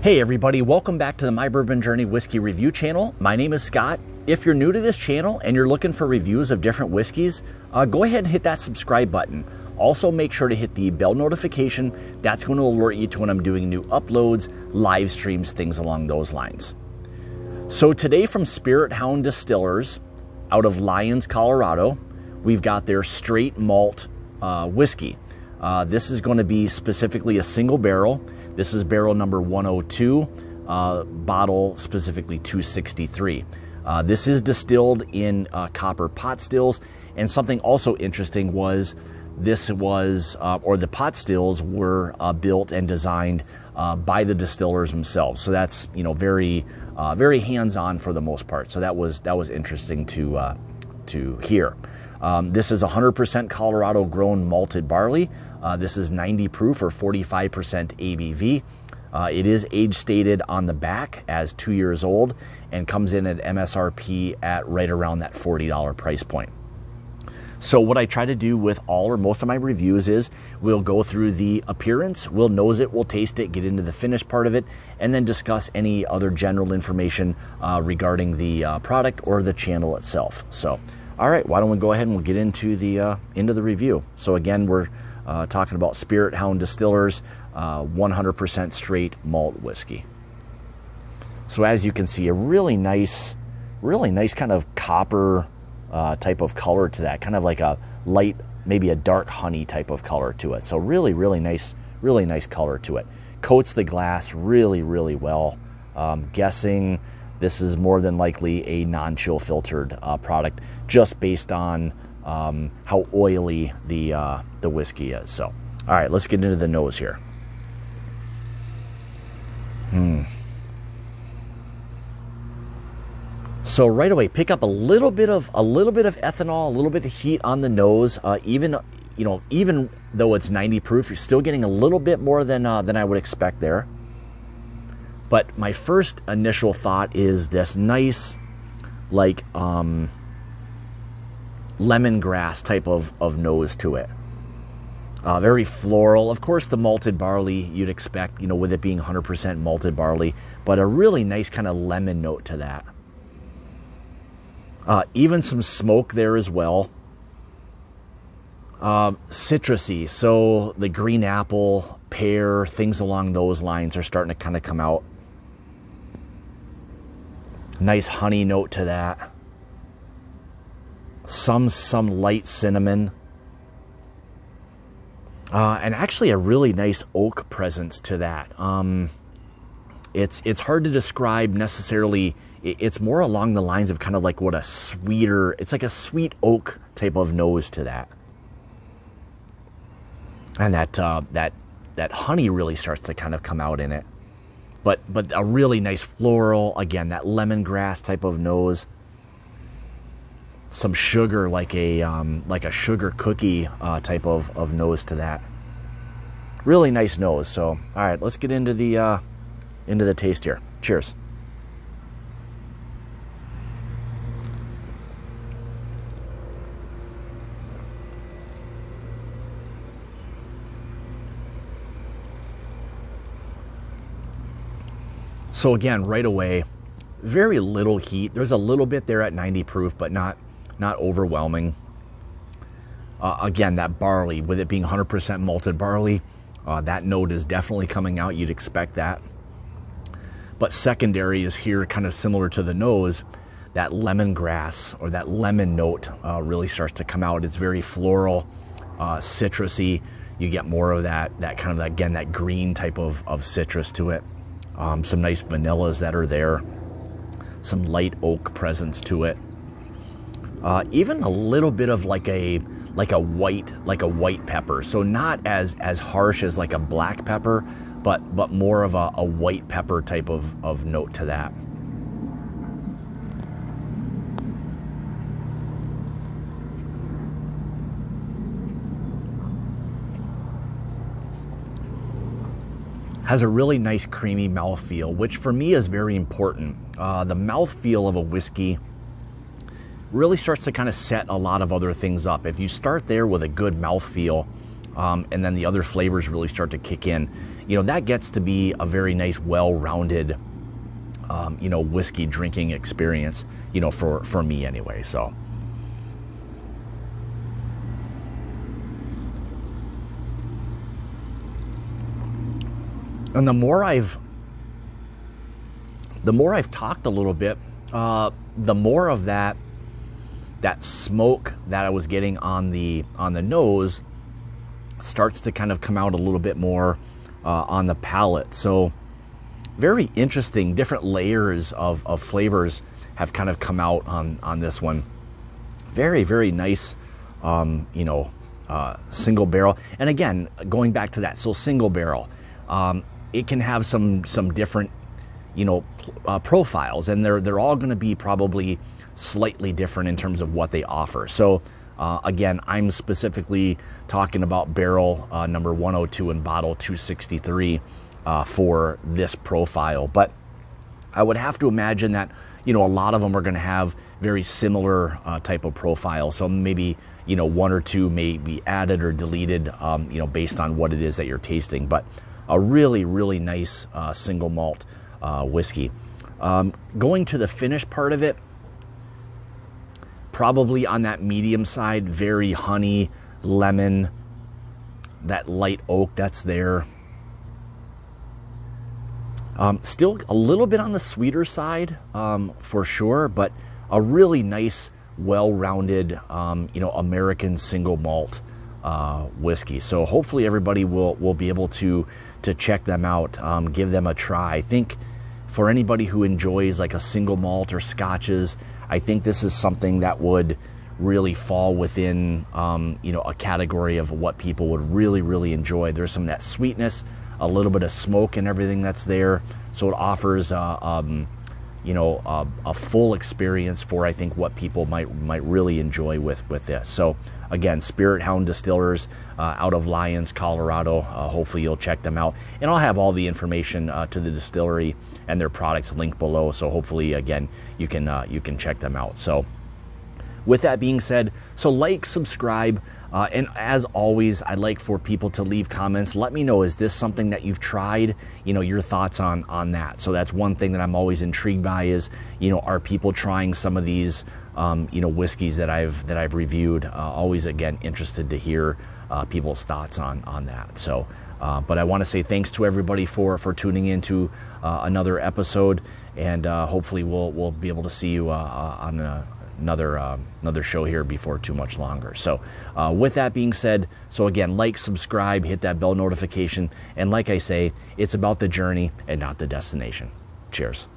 Hey everybody, welcome back to the My Bourbon Journey Whiskey Review channel. My name is Scott. If you're new to this channel and you're looking for reviews of different whiskeys, go ahead and hit that subscribe button. Also make sure to hit the bell notification. That's going to alert you to when I'm doing new uploads, live streams, things along those lines. So today from Spirit Hound Distillers out of Lyons, Colorado, we've got their straight malt whiskey. This is going to be specifically a single barrel. This is barrel number 102, bottle specifically 263. This is distilled in copper pot stills, and something also interesting was the pot stills were built and designed by the distillers themselves. So that's, you know, very hands-on for the most part. So that was interesting to hear. This is 100% Colorado grown malted barley. This is 90 proof or 45% ABV. It is age stated on the back as 2 years old and comes in at MSRP at right around that $40 price point. So what I try to do with all or most of my reviews is we'll go through the appearance, we'll nose it, we'll taste it, get into the finish part of it, and then discuss any other general information regarding the product or the channel itself. So, all right, why don't we go ahead and we'll get into the review. So again, we're talking about Spirit Hound Distillers 100% straight malt whiskey. So as you can see, a really nice kind of copper type of color to that, kind of like a light, maybe a dark honey type of color to it. So really nice color to it. Coats the glass really well. Guessing this is more than likely a non-chill filtered product, just based on how oily the whiskey is. So, all right, let's get into the nose here. So right away, pick up a little bit of ethanol, a little bit of heat on the nose. Even though it's 90 proof, you're still getting a little bit more than I would expect there. But my first initial thought is this nice, like lemongrass type of nose to it. Very floral. Of course, the malted barley you'd expect, you know, with it being 100% malted barley, but a really nice kind of lemon note to that. Even some smoke there as well. Citrusy, so the green apple, pear, things along those lines are starting to kind of come out. Nice honey note to that. Some light cinnamon. And actually a really nice oak presence to that. It's hard to describe necessarily. It's more along the lines of kind of like what a sweeter, it's like a sweet oak type of nose to that. And that honey really starts to kind of come out in it. But a really nice floral, again, that lemongrass type of nose. Some sugar, like a sugar cookie type of nose to that. Really nice nose. So, all right, let's get into the taste here. Cheers. So again, right away, very little heat. There's a little bit there at 90 proof, but not overwhelming. Again, that barley, with it being 100% malted barley, that note is definitely coming out. You'd expect that. But secondary is here, kind of similar to the nose. That lemongrass or that lemon note really starts to come out. It's very floral, citrusy. You get more of that kind of, again, that green type of citrus to it. Some nice vanillas that are there. Some light oak presence to it. Even a little bit of like a white pepper. So not as harsh as like a black pepper, but more of a white pepper type of note to that. Has a really nice creamy mouthfeel, which for me is very important. The mouthfeel of a whiskey really starts to kind of set a lot of other things up. If you start there with a good mouthfeel, and then the other flavors really start to kick in, you know, that gets to be a very nice, well-rounded, you know, whiskey drinking experience, you know, for me anyway. So. And the more I've talked a little bit, the more of that smoke that I was getting on the nose starts to kind of come out a little bit more on the palate. So very interesting. Different layers of flavors have kind of come out on this one. Very, very nice, you know, single barrel. And again, going back to that, so single barrel. It can have some different, you know, profiles, and they're all going to be probably slightly different in terms of what they offer. So again, I'm specifically talking about barrel number 102 and bottle 263 for this profile. But I would have to imagine that, you know, a lot of them are going to have very similar type of profile. So maybe, you know, one or two may be added or deleted, you know, based on what it is that you're tasting. But a really, really nice single malt whiskey. Going to the finish part of it, probably on that medium side, very honey, lemon, that light oak that's there. Still a little bit on the sweeter side, for sure, but a really nice, well-rounded, you know, American single malt whiskey. So hopefully everybody will be able to check them out, give them a try. I think for anybody who enjoys like a single malt or scotches, I think this is something that would really fall within, you know, a category of what people would really, really enjoy. There's some of that sweetness, a little bit of smoke and everything that's there. So it offers, you know, a full experience for, I think, what people might really enjoy with this. So again, Spirit Hound Distillers out of Lyons, Colorado. Hopefully you'll check them out. And I'll have all the information to the distillery and their products linked below. So hopefully, again, you can check them out. So with that being said, so like, subscribe, and as always, I'd like for people to leave comments. Let me know, is this something that you've tried? You know, your thoughts on that. So that's one thing that I'm always intrigued by is, you know, are people trying some of these, you know, whiskeys that I've reviewed? Always, again, interested to hear people's thoughts on that. So, but I want to say thanks to everybody for tuning into another episode, and hopefully we'll be able to see you on another show here before too much longer. So with that being said, so again, like, subscribe, hit that bell notification, and like I say, it's about the journey and not the destination. Cheers.